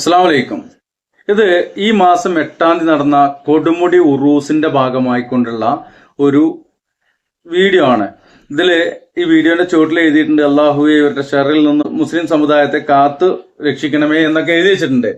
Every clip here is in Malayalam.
അസ്സലാമു അലൈക്കും. ഇത് ഈ മാസം 8-ാം തീയതി നടന്ന കൊടുമുടി ഉറൂസിന്റെ ഭാഗമായിക്കൊണ്ടുള്ള ഒരു വീഡിയോ ആണ്. ഈ വീഡിയോന്റെ ചുവട്ടിൽ എഴുതിയിട്ടുണ്ട്, അള്ളാഹുവെ ഇവരുടെ ഷറിൽ നിന്ന് മുസ്ലിം സമുദായത്തെ കാത്തു രക്ഷിക്കണമേ എന്നൊക്കെ എഴുതി വെച്ചിട്ടുണ്ട്.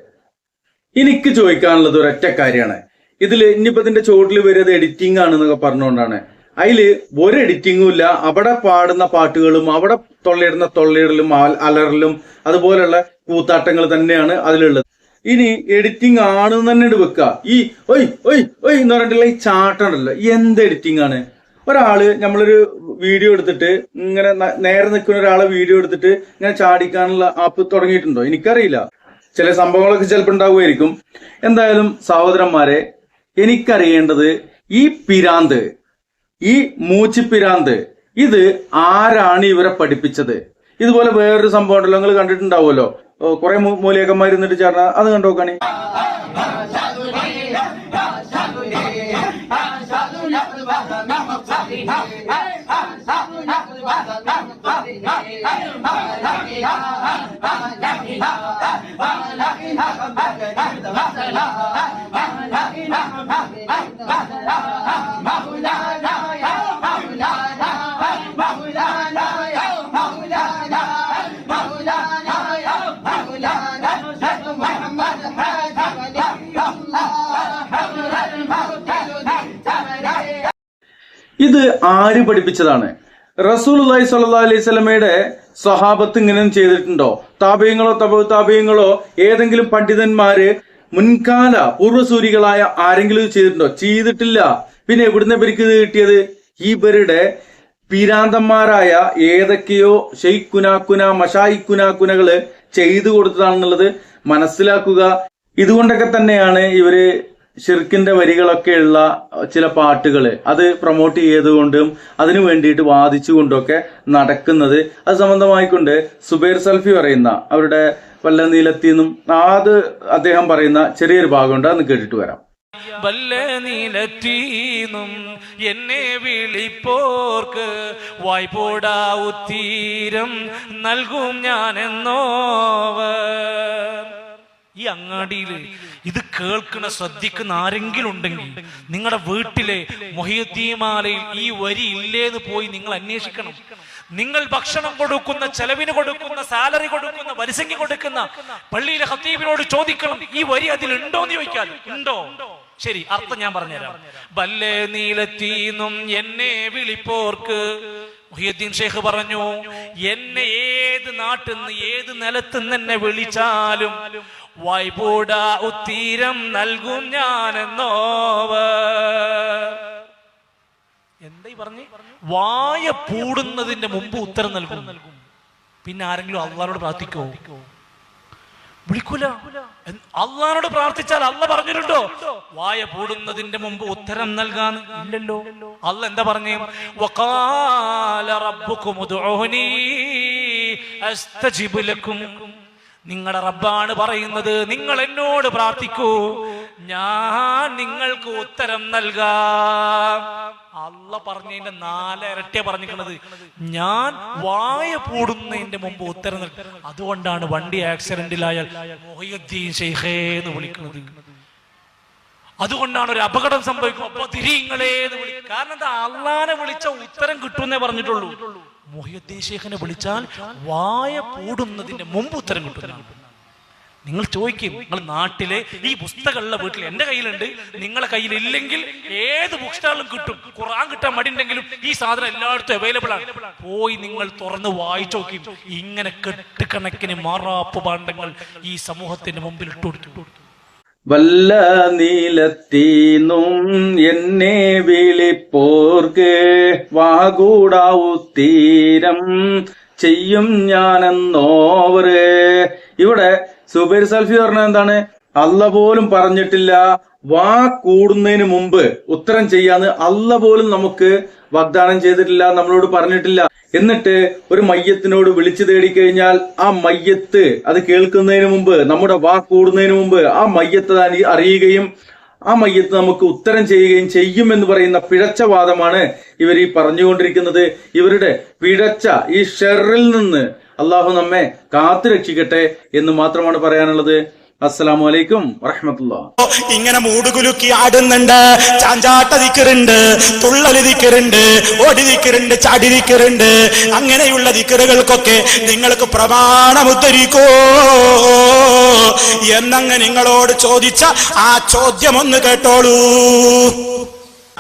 എനിക്ക് ചോദിക്കാനുള്ളത് ഒരൊറ്റ കാര്യമാണ്. ഇനിയിപ്പോ ഇതിന്റെ ചുവട്ടിൽ വരുന്നത് എഡിറ്റിംഗ് ആണെന്നൊക്കെ പറഞ്ഞുകൊണ്ടാണ്. അതില് ഒരു എഡിറ്റിംഗും ഇല്ല. അവിടെ പാടുന്ന പാട്ടുകളും അവിടെ തൊള്ളയിടുന്ന തൊള്ളയിടലും അലറലും അതുപോലെയുള്ള കൂത്താട്ടങ്ങൾ തന്നെയാണ് അതിലുള്ളത്. ഇനി എഡിറ്റിംഗ് ആണെന്ന് തന്നെ വെക്കുക. ഈ ഒയ് ഒയ് ഒയ് എന്ന് പറഞ്ഞിട്ടുള്ള ഈ ചാട്ടം ഉണ്ടല്ലോ, എന്ത് എഡിറ്റിംഗ് ആണ്? ഒരാള് നമ്മളൊരു വീഡിയോ എടുത്തിട്ട് ഇങ്ങനെ നേരെ നിൽക്കുന്ന ഒരാളെ വീഡിയോ എടുത്തിട്ട് ഇങ്ങനെ ചാടിക്കാനുള്ള ആപ്പ് തുടങ്ങിയിട്ടുണ്ടോ? എനിക്കറിയില്ല. ചില സംഭവങ്ങളൊക്കെ ചിലപ്പോൾ ഉണ്ടാവുമായിരിക്കും. എന്തായാലും സഹോദരന്മാരെ, എനിക്കറിയേണ്ടത് ഈ പിരാന്ത്, ഈ മൂച്ചിപ്പിരാന്ത്, ഇത് ആരാണ് ഇവരെ പഠിപ്പിച്ചത്? ഇതുപോലെ വേറൊരു സംഭവം ഉണ്ടല്ലോ, നിങ്ങൾ കണ്ടിട്ടുണ്ടാവുമല്ലോ, കുറെ മൂലിയക്കന്മാരിന്നിട്ട് ചേർന്ന അത് കണ്ടോക്കാണി. ഇത് ആര് പഠിപ്പിച്ചതാണ്? റസൂലുള്ളാഹി സ്വല്ലല്ലാഹു അലൈഹി വസല്ലമയുടെ സ്വഹാബത്ത് ഇങ്ങനെ ചെയ്തിട്ടുണ്ടോ? താബിഈങ്ങളോ ഏതെങ്കിലും പണ്ഡിതന്മാര് മുൻകാല പൂർവ്വസൂരികളായ ആരെങ്കിലും ചെയ്തിട്ടുണ്ടോ? ചെയ്തിട്ടില്ല. പിന്നെ എവിടുന്ന് ഇവർക്ക് ഇത് കിട്ടിയത്? ഇവരുടെ പിരാന്തന്മാരായ ഏതൊക്കെയോ ഷെയ്ഖുനാക്കുന മഷായിക്കുനാക്കുനകള് ചെയ്തു കൊടുത്തതാണെന്നുള്ളത് മനസ്സിലാക്കുക. ഇതുകൊണ്ടൊക്കെ തന്നെയാണ് ഇവര് ഷിർക്കിന്റെ വരികളൊക്കെയുള്ള ചില പാട്ടുകള് അത് പ്രൊമോട്ട് ചെയ്തുകൊണ്ടും അതിനു വേണ്ടിയിട്ട് വാദിച്ചുകൊണ്ടൊക്കെ നടക്കുന്നത്. അത് സംബന്ധമായിക്കൊണ്ട് സുബൈർ സൽഫി പറയുന്ന അവരുടെ വല്ല നീലത്തിന്നും അത് അദ്ദേഹം പറയുന്ന ചെറിയൊരു ഭാഗമുണ്ട്, അന്ന് കേട്ടിട്ട് വരാം. വല്ല നീലത്തീന്നും എന്നെ വിളിപ്പോർക്ക് വായ്പോടാ ഉത്തീരം നൽകും ഞാനെന്നോവർ. ഈ അങ്ങാടിയില് ഇത് കേൾക്കുന്ന ശ്രദ്ധിക്കുന്ന ആരെങ്കിലും ഉണ്ടെങ്കിൽ നിങ്ങളുടെ വീട്ടിലെ മൊഹിയുദ്ദീമാലയിൽ ഈ വരി ഇല്ലേന്ന് പോയി നിങ്ങൾ അന്വേഷിക്കണം. നിങ്ങൾ ഭക്ഷണം കൊടുക്കുന്ന, ചെലവിന് കൊടുക്കുന്ന, സാലറി കൊടുക്കുന്ന, വരിസംഖ്യ കൊടുക്കുന്ന പള്ളിയിലെ ഖത്തീബിനോട് ചോദിക്കണം, ഈ വരി അതിലുണ്ടോ എന്ന് ചോദിക്കാൻ. ഉണ്ടോ? ശരി, അർത്ഥം ഞാൻ പറഞ്ഞുതരാം. ബല്ലേ നീലത്തീന്നും എന്നെ വിളിപ്പോർക്ക്, മുഹിയുദ്ദീൻ ഷേഖ് പറഞ്ഞു, എന്നെ ഏത് നാട്ടിൽ നിന്ന് ഏത് നിലത്തുനിന്ന് എന്നെ വിളിച്ചാലും വൈബൂടാ ഉത്തീരം നൽകും ഞാനെന്നോവർ. എന്തായി പറഞ്ഞു? വായ പൂടുന്നതിന്റെ മുമ്പ് ഉത്തരം നൽകും. പിന്നെ ആരെങ്കിലും അള്ളാഹുവോട് പ്രാർത്ഥിക്കോ? വിളിക്കൂല. അള്ളാഹുവോട് പ്രാർത്ഥിച്ചാൽ അള്ളാഹ് പറഞ്ഞിട്ടുണ്ടോ വായ പൂടുന്നതിന്റെ മുമ്പ് ഉത്തരം നൽകാൻ? ഇല്ലല്ലോ. അള്ളാഹ് എന്താ പറഞ്ഞു? വഖാല റബ്ബുകും ഉദ്ഉനി അസ്തജിബ് ലക്കും. നിങ്ങളുടെ റബ്ബാണ് പറയുന്നത്, നിങ്ങൾ എന്നോട് പ്രാർത്ഥിക്കൂ, ഞാൻ നിങ്ങൾക്ക് ഉത്തരം നൽകാം. അള്ളാഹ് പറഞ്ഞതിന്റെ 4 ഇരട്ടിയാ പറഞ്ഞിരിക്കുന്നത്. ഞാൻ വായ പൂടുന്നതിന്റെ മുമ്പ് ഉത്തരം നൽകും. അതുകൊണ്ടാണ് വണ്ടി ആക്സിഡന്റിലായാൽ മുഹിയുദ്ദീൻ ഷെയ്ഖേ എന്ന് വിളിക്കുന്നത്. അതുകൊണ്ടാണ് ഒരു അപകടം സംഭവിക്കും അപ്പൊ തിരിങ്ങളെ എന്ന് വിളിക്കും. കാരണം എന്താ? അള്ളാനെ വിളിച്ച ഉത്തരം കിട്ടുമെന്നേ പറഞ്ഞിട്ടുള്ളൂ. മുഹിയുദ്ദീൻ ഷെയ്ഖിനെ വിളിച്ചാൽ വായ പൂടുന്നതിന്റെ മുമ്പ് ഉത്തരം കിട്ടും. നിങ്ങൾ ചോദിക്കും, നിങ്ങൾ നാട്ടിലെ ഈ പുസ്തകമുള്ള വീട്ടിൽ എന്റെ കയ്യിലുണ്ട്, നിങ്ങളെ കയ്യിൽ ഇല്ലെങ്കിൽ ഏത് ബുക്ക് സ്റ്റാളിലും കിട്ടും. ഖുർആൻ കിട്ടാൻ മടിയുണ്ടെങ്കിലും ഈ സാധനം എല്ലായിടത്തും അവൈലബിൾ ആണ്. പോയി നിങ്ങൾ തുറന്ന് വായിച്ചു നോക്കി. ഇങ്ങനെ കെട്ടുകണക്കിന് മാറാപ്പ് പാണ്ഡങ്ങൾ ഈ സമൂഹത്തിന്റെ മുമ്പിൽ ഇട്ടു കൊടുത്തു. വല്ല നീലത്തീന്നും എന്നെ വിളിപ്പോർക്ക് വാകൂടാവു തീരം ചെയ്യും ഞാനെന്നോവര്. ഇവിടെ സുബൈർ സൽഫി പറഞ്ഞത് എന്താണ്? അല്ല പോലും പറഞ്ഞിട്ടില്ല വാ കൂടുന്നതിന് മുമ്പ് ഉത്തരം ചെയ്യാന്ന്. അല്ല പോലും നമുക്ക് വാഗ്ദാനം ചെയ്തിട്ടില്ല, നമ്മളോട് പറഞ്ഞിട്ടില്ല. എന്നിട്ട് ഒരു മയ്യത്തിനോട് വിളിച്ചു തേടിക്കഴിഞ്ഞാൽ ആ മയ്യത്ത് അത് കേൾക്കുന്നതിന് മുമ്പ്, നമ്മുടെ വാ കൂടുന്നതിന് മുമ്പ് ആ മയ്യത്ത് അറിയുകയും ആ മയ്യത്ത് നമുക്ക് ഉത്തരം ചെയ്യുകയും ചെയ്യും എന്ന് പറയുന്ന പിഴച്ച വാദമാണ് ഇവർ ഈ പറഞ്ഞുകൊണ്ടിരിക്കുന്നത്. ഇവരുടെ പിഴച്ച ഈ ഷെറിൽ നിന്ന് അള്ളാഹു നമ്മെ കാത്തു രക്ഷിക്കട്ടെ എന്ന് മാത്രമാണ് പറയാനുള്ളത്. അസ്സലാമു അലൈക്കും വറഹ്മത്തുള്ളാഹി. ഇങ്ങനെ മൂടുകുലുക്കി ആടുന്നുണ്ട്, ചാഞ്ചാട്ട ദിക്കറുണ്ട്, തുള്ളല് ദിക്കറുണ്ട്, ഓടി ദിക്കറുണ്ട്, ചാടി ദിക്കറുണ്ട്. അങ്ങനെയുള്ള ദിക്കറുകൾക്കൊക്കെ നിങ്ങൾക്ക് പ്രമാണം ഉദ്ധരിക്കോ എന്നങ്ങ് നിങ്ങളോട് ചോദിച്ച ആ ചോദ്യം ഒന്ന് കേട്ടോളൂ.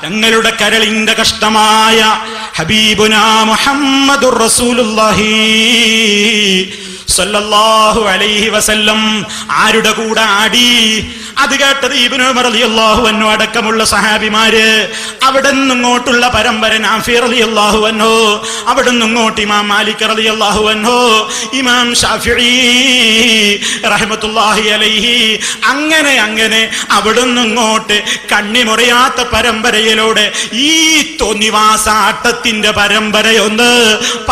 ഞങ്ങളുടെ കരളിന്റെ കഷ്ടമായ ഹബീബുനാ മുഹമ്മദുർ റസൂലുള്ളാഹി സല്ലല്ലാഹു അലൈഹി വസല്ലം ആരുടെ കൂടെ ആടി? അത് കേട്ടത് ഇബ്നു ഉമർ റളിയല്ലാഹു അൻഹു അടക്കമുള്ള സഹാബിമാര്. അവിടെ നിന്നിങ്ങോട്ടുള്ള പരമ്പര നാഫി റളിയല്ലാഹു അൻഹു, അവിടെ നിന്നിങ്ങോട്ട് ഇമാം മാലിക് റളിയല്ലാഹു അൻഹു, ഇമാം ഷാഫിഈ റഹ്മത്തുള്ളാഹി അലൈഹി, അങ്ങനെ അങ്ങനെ അവിടെ നിന്നിങ്ങോട്ട് കണ്ണിമുറിയാത്ത പരമ്പരയിലൂടെ ഈ തോന്നിവാസാട്ടത്തിന്റെ പരമ്പരയൊന്ന്,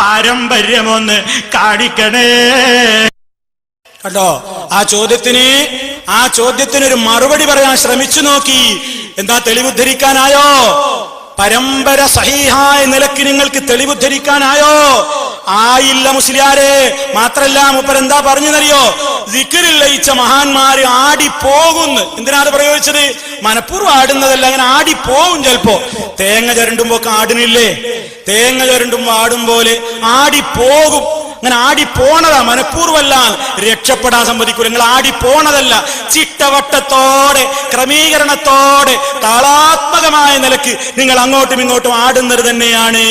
പാരമ്പര്യമൊന്ന് കാണിക്കണേ. കണ്ടോ, ആ ചോദ്യത്തിനൊരു മറുപടി പറയാൻ ശ്രമിച്ചു നോക്കി. എന്താ തെളിവുദ്ധരിക്കാനായോ? പരമ്പര സഹീഹായ നിലക്ക് നിങ്ങൾക്ക് തെളിവുദ്ധരിക്കാനായോ? ആയില്ല മുസ്ലിയാരെ. മാത്രല്ല മൂപ്പരെന്താ പറഞ്ഞെന്നറിയോ? ദിക്റിൽ ലയിച്ച മഹാന്മാര് ആടിപ്പോകുന്നു. എന്തിനാണ് പ്രയോഗിച്ചത്? മനഃപൂർവ്വം ആടുന്നതല്ല, അങ്ങനെ ആടിപ്പോകും. ചിലപ്പോ തേങ്ങ ചുരണ്ടുമ്പോ ആടുന്നില്ലേ, തേങ്ങ ചുരണ്ടുമ്പോ ആടും പോലെ ആടിപ്പോകും. അങ്ങനെ ആടിപ്പോണതാ, മനഃപൂർവ്വമല്ല. രക്ഷപ്പെടാൻ സമ്മതിക്കൂല. നിങ്ങൾ ആടിപ്പോണതല്ല, ചിട്ടവട്ടത്തോടെ ക്രമീകരണത്തോടെ താളാത്മകമായ നിലക്ക് നിങ്ങൾ അങ്ങോട്ടും ഇങ്ങോട്ടും ആടുന്നത് തന്നെയാണ്.